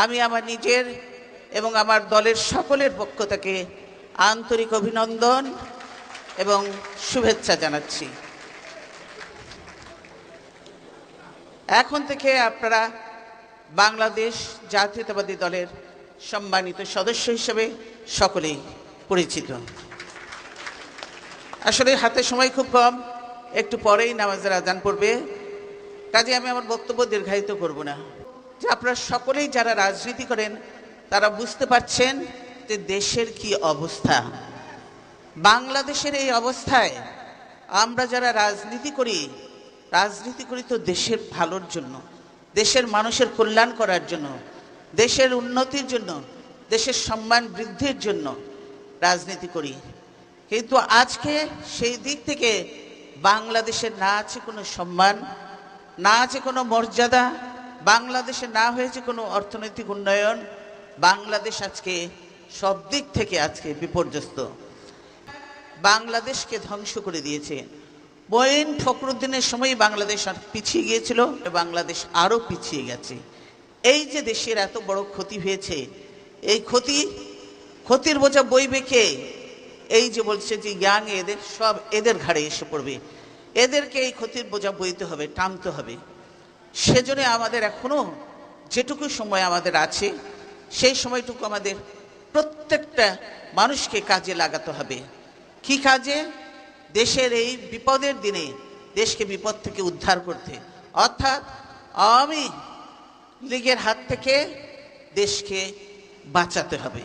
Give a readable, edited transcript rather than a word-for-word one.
আমি আমার নিজের এবং আমার দলের সকলের পক্ষ থেকে আন্তরিক অভিনন্দন এবং শুভেচ্ছা জানাচ্ছি। এখন থেকে আপনারা বাংলাদেশ জাতীয়তাবাদী দলের সম্মানিত সদস্য হিসেবে সকলেই পরিচিত। আসলে হাতে সময় খুব কম, একটু পরেই নামাজের আজান পড়বে, কাজে আমি আমার বক্তব্য দীর্ঘায়িত করব না। যে আপনারা সকলেই যারা রাজনীতি করেন তারা বুঝতে পারছেন যে দেশের কি অবস্থা। বাংলাদেশের এই অবস্থায় আমরা যারা রাজনীতি করি তো দেশের ভালোর জন্য, দেশের মানুষের কল্যাণ করার জন্য, দেশের উন্নতির জন্য, দেশের সম্মান বৃদ্ধির জন্য রাজনীতি করি। কিন্তু আজকে সেই দিক থেকে বাংলাদেশের না আছে কোনো সম্মান, না আছে কোনো মর্যাদা, বাংলাদেশে না হয়েছে কোনো অর্থনৈতিক উন্নয়ন। বাংলাদেশ আজকে সব দিক থেকে আজকে বিপর্যস্ত। বাংলাদেশকে ধ্বংস করে দিয়েছে। মঈন ফখরুদ্দিনের সময় বাংলাদেশ আর পিছিয়ে গিয়েছিল, বাংলাদেশ আরও পিছিয়ে গেছে। এই যে দেশের এত বড় ক্ষতি হয়েছে, এই ক্ষতির বোঝা বইবে কে? এই যে বলছে যে ইয়াং এদের সব এদের ঘাড়ে এসে পড়বে, এদেরকে এই ক্ষতির বোঝা বইতে হবে, টানতে হবে। সেজন্য আমাদের এখনো যেটুকু সময় আমাদের আছে সেই সময়টুকু আমাদের প্রত্যেকটা মানুষকে কাজে লাগাতে হবে। কি কাজে? দেশের এই বিপদের দিনে দেশকে বিপদ থেকে উদ্ধার করতে, অর্থাৎ আওয়ামী লীগের হাত থেকে দেশকে বাঁচাতে হবে।